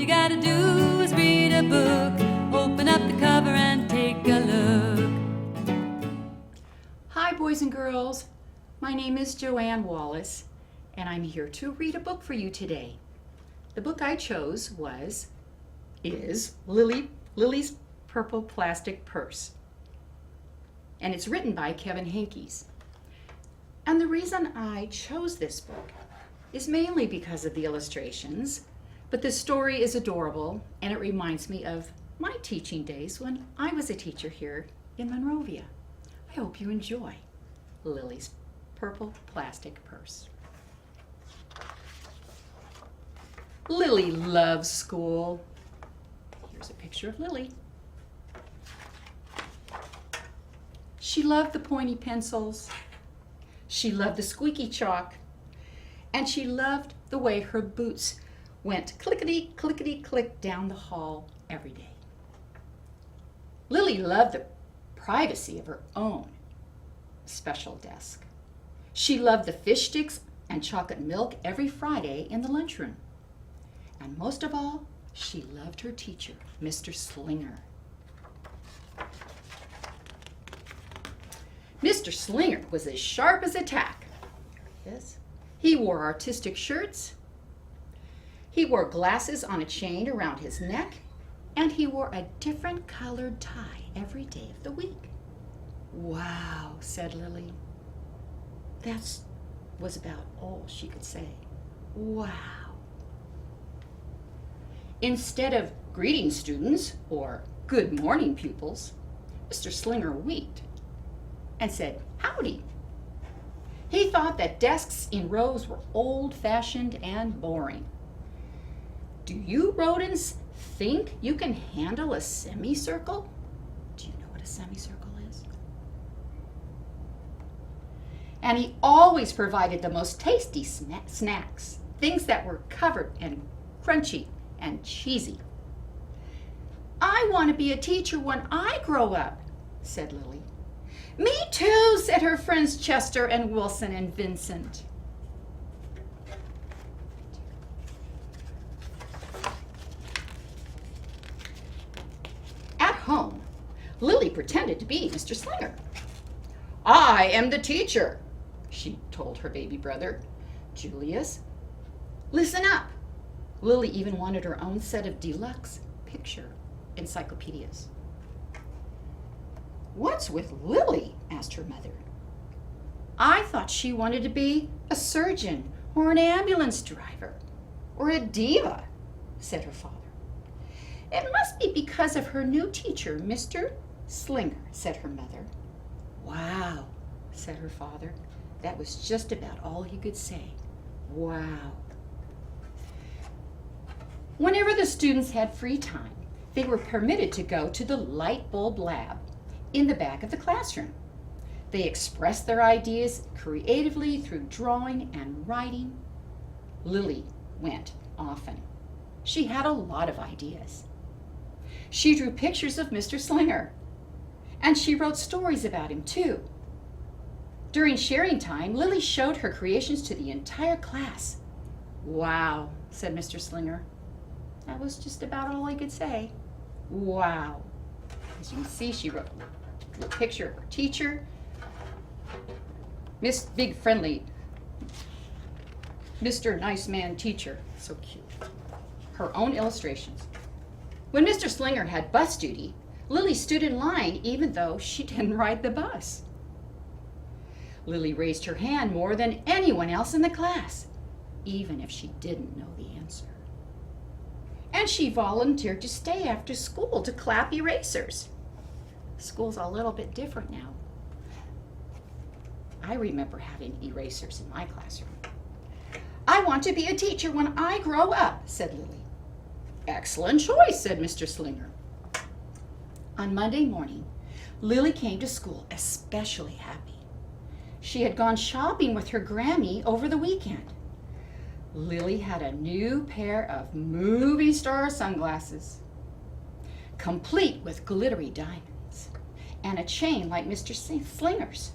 you gotta do is read a book. Open up the cover and take a look. Hi, boys and girls. My name is Joann Wallace, and I'm here to read a book for you today. The book I chose is Lilly's Purple Plastic Purse, and it's written by Henkes. And the reason I chose this book is mainly because of the illustrations, but the story is adorable, and it reminds me of my teaching days when I was a teacher here in Monrovia. I hope you enjoy Lilly's Purple Plastic Purse. Lilly loves school. Here's a picture of Lilly. She loved the pointy pencils. She loved the squeaky chalk. And she loved the way her boots went clickety, clickety, click down the hall every day. Lilly loved the privacy of her own special desk. She loved the fish sticks and chocolate milk every Friday in the lunchroom. And most of all, she loved her teacher, Mr. Slinger. Mr. Slinger was as sharp as a tack. There he is. He wore artistic shirts. He wore glasses on a chain around his neck, and he wore a different colored tie every day of the week. Wow, said Lilly. That was about all she could say. Wow. Instead of greeting students or good morning pupils, Mr. Slinger winked and said, howdy. He thought that desks in rows were old-fashioned and boring. Do you rodents think you can handle a semicircle? Do you know what a semicircle is? And he always provided the most tasty snacks, things that were covered and crunchy and cheesy. I want to be a teacher when I grow up, said Lilly. Me too, said her friends Chester and Wilson and Vincent. At home, Lilly pretended to be Mr. Slinger. I am the teacher, she told her baby brother, Julius. Listen up. Lilly even wanted her own set of deluxe picture encyclopedias. What's with Lilly? Asked her mother. I thought she wanted to be a surgeon or an ambulance driver or a diva, said her father. It must be because of her new teacher, Mr. Slinger, said her mother. Wow, said her father. That was just about all he could say. Wow. Whenever the students had free time, they were permitted to go to the light bulb lab in the back of the classroom. They expressed their ideas creatively through drawing and writing. Lilly went often. She had a lot of ideas. She drew pictures of Mr. Slinger, and she wrote stories about him too. During sharing time, Lilly showed her creations to the entire class. Wow, said Mr. Slinger. That was just about all I could say. Wow. As you can see, she wrote a picture of her teacher, Miss Big Friendly, Mr. Nice Man Teacher. So cute. Her own illustrations. When Mr. Slinger had bus duty, Lilly stood in line even though she didn't ride the bus. Lilly raised her hand more than anyone else in the class, even if she didn't know the answer. And she volunteered to stay after school to clap erasers. School's a little bit different now. I remember having erasers in my classroom. I want to be a teacher when I grow up, said Lilly. Excellent choice, said Mr. Slinger. On Monday morning, Lilly came to school especially happy. She had gone shopping with her Grammy over the weekend. Lilly had a new pair of movie star sunglasses, complete with glittery diamonds, and a chain like Mr. Slinger's.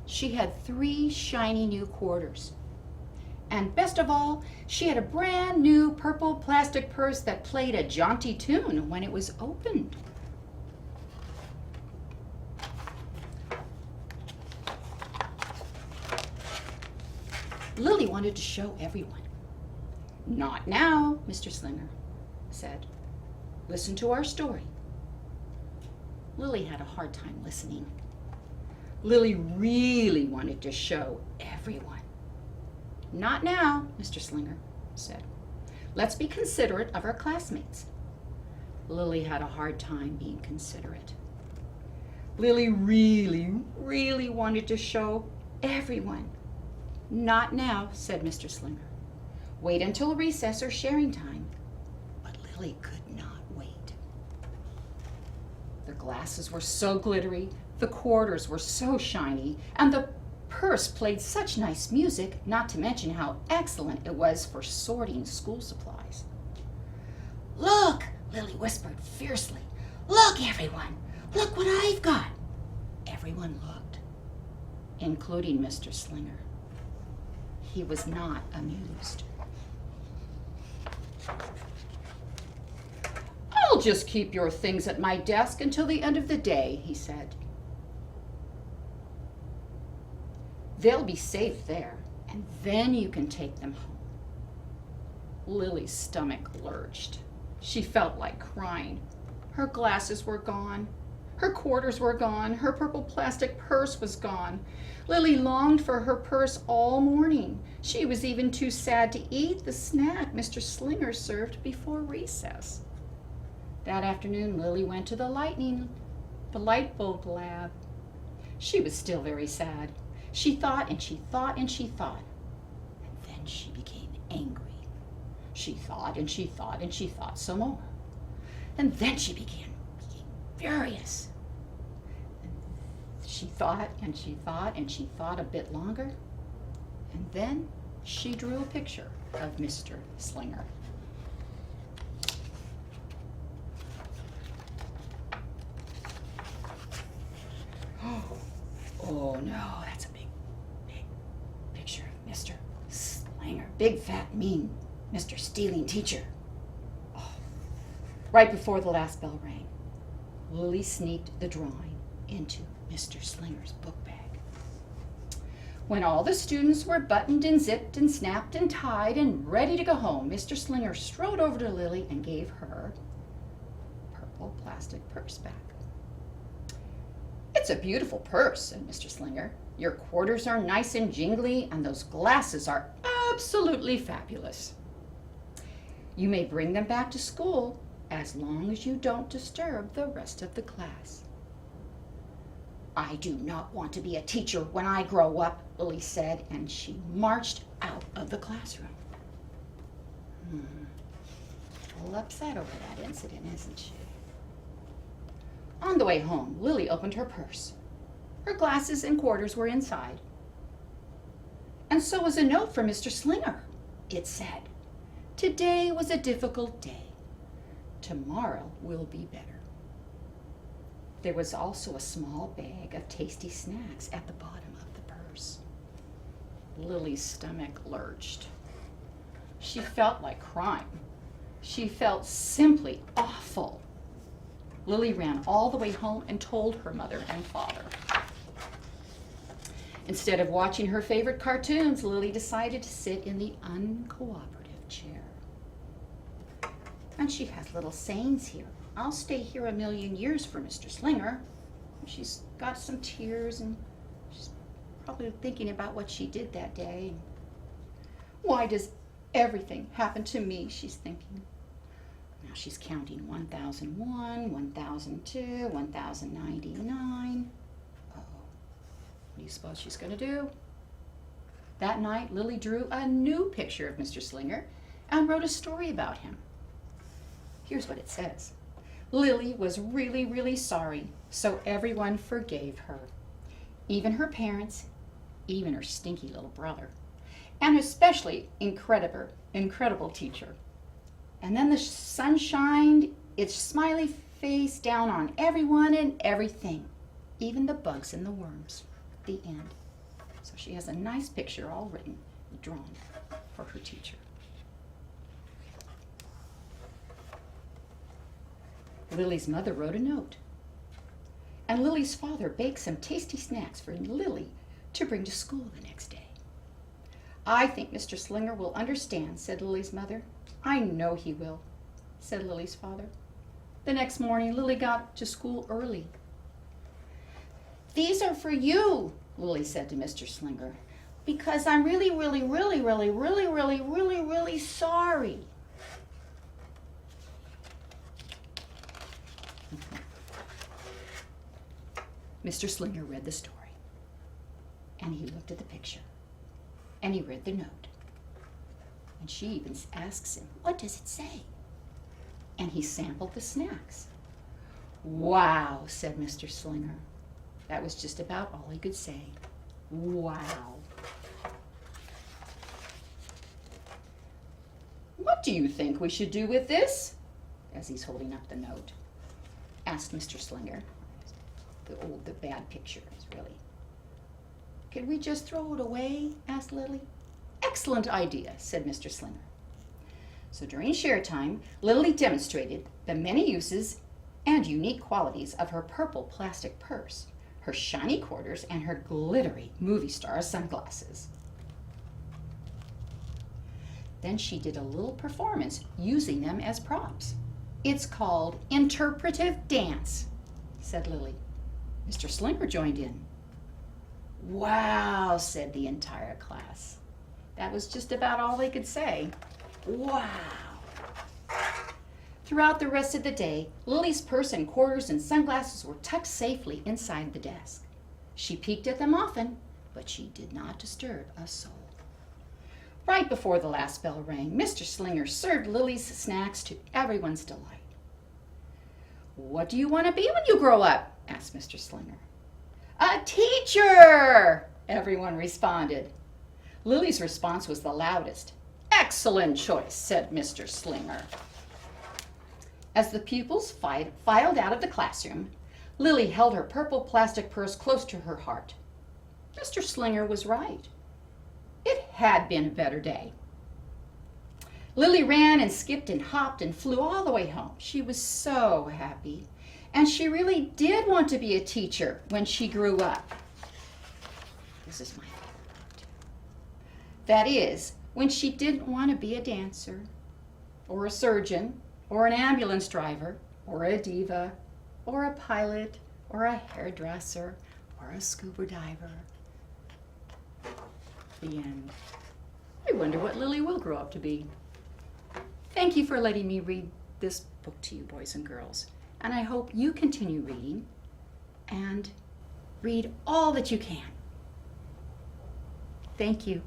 She had 3 shiny new quarters, And best of all, she had a brand new purple plastic purse that played a jaunty tune when it was opened. Lily wanted to show everyone. "Not now," Mr. Slinger said. "Listen to our story." Lily had a hard time listening. Lily really wanted to show everyone. "Not now," Mr. Slinger said. "Let's be considerate of our classmates." Lily had a hard time being considerate. Lily really wanted to show everyone. "Not now," said Mr. Slinger. "Wait until recess or sharing time." But Lily could not wait. The glasses were so glittery, the quarters were so shiny, and the purse played such nice music, not to mention how excellent it was for sorting school supplies. "Look," Lily whispered fiercely. "Look, everyone. Look what I've got." Everyone looked, including Mr. Slinger. He was not amused. "I'll just keep your things at my desk until the end of the day," he said. "They'll be safe there, and then you can take them home." Lily's stomach lurched. She felt like crying. Her glasses were gone. Her quarters were gone. Her purple plastic purse was gone. Lily longed for her purse all morning. She was even too sad to eat the snack Mr. Slinger served before recess. That afternoon, Lily went to the light bulb lab. She was still very sad. She thought and she thought and she thought. And then she became angry. She thought and she thought and she thought some more. And then she became furious. And she thought and she thought and she thought a bit longer. And then she drew a picture of Mr. Slinger. Oh no, that's a big picture of Mr. Slinger. Big, fat, mean Mr. Stealing Teacher. Oh. Right before the last bell rang, Lily sneaked the drawing into Mr. Slinger's book bag. When all the students were buttoned and zipped and snapped and tied and ready to go home, Mr. Slinger strode over to Lily and gave her purple plastic purse back. "It's a beautiful purse," said Mr. Slinger. "Your quarters are nice and jingly, and those glasses are absolutely fabulous. You may bring them back to school as long as you don't disturb the rest of the class." "I do not want to be a teacher when I grow up," Lily said, and she marched out of the classroom. A little upset over that incident, isn't she? On the way home, Lily opened her purse. Her glasses and quarters were inside. And so was a note from Mr. Slinger. It said, "Today was a difficult day. Tomorrow will be better." There was also a small bag of tasty snacks at the bottom of the purse. Lily's stomach lurched. She felt like crying. She felt simply awful. Lily ran all the way home and told her mother and father. Instead of watching her favorite cartoons, Lily decided to sit in the uncooperative chair. And she has little sayings here. "I'll stay here a million years for Mr. Slinger." She's got some tears and she's probably thinking about what she did that day. "Why does everything happen to me?" she's thinking. Now she's counting 1001, 1002, 1099. Uh-oh. What do you suppose she's going to do? That night, Lily drew a new picture of Mr. Slinger and wrote a story about him. Here's what it says. Lily was really sorry, so everyone forgave her. Even her parents, even her stinky little brother, and especially incredible teacher. And then the sun shined its smiley face down on everyone and everything, even the bugs and the worms. The end. So she has a nice picture all written, drawn. for her teacher. Lily's mother wrote a note, and Lily's father baked some tasty snacks for Lily to bring to school the next day. "I think Mr. Slinger will understand," said Lily's mother. "I know he will," said Lily's father. The next morning, Lily got to school early. "These are for you," Lily said to Mr. Slinger, "because I'm really sorry." Mr. Slinger read the story, and he looked at the picture, and he read the note. And she even asks him, "What does it say?" And he sampled the snacks. "Wow," said Mr. Slinger. That was just about all he could say. Wow. "What do you think we should do with this?" as he's holding up the note, asked Mr. Slinger. The bad picture is really. "Could we just throw it away?" asked Lily. "Excellent idea," said Mr. Slinger. So during share time, Lily demonstrated the many uses and unique qualities of her purple plastic purse, her shiny quarters, and her glittery movie star sunglasses. Then she did a little performance using them as props. "It's called interpretive dance," said Lily. Mr. Slinger joined in. "Wow," said the entire class. That was just about all they could say. Wow. Throughout the rest of the day, Lily's purse and quarters and sunglasses were tucked safely inside the desk. She peeked at them often, but she did not disturb a soul. Right before the last bell rang, Mr. Slinger served Lily's snacks to everyone's delight. "What do you want to be when you grow up?" asked Mr. Slinger. "A teacher!" everyone responded. Lily's response was the loudest. "Excellent choice," said Mr. Slinger. As the pupils filed out of the classroom, Lily held her purple plastic purse close to her heart. Mr. Slinger was right. It had been a better day. Lily ran and skipped and hopped and flew all the way home. She was so happy, and she really did want to be a teacher when she grew up. This is my favorite part. That is, when she didn't want to be a dancer, or a surgeon, or an ambulance driver, or a diva, or a pilot, or a hairdresser, or a scuba diver. The end. I wonder what Lily will grow up to be. Thank you for letting me read this book to you, boys and girls, and I hope you continue reading and read all that you can. Thank you.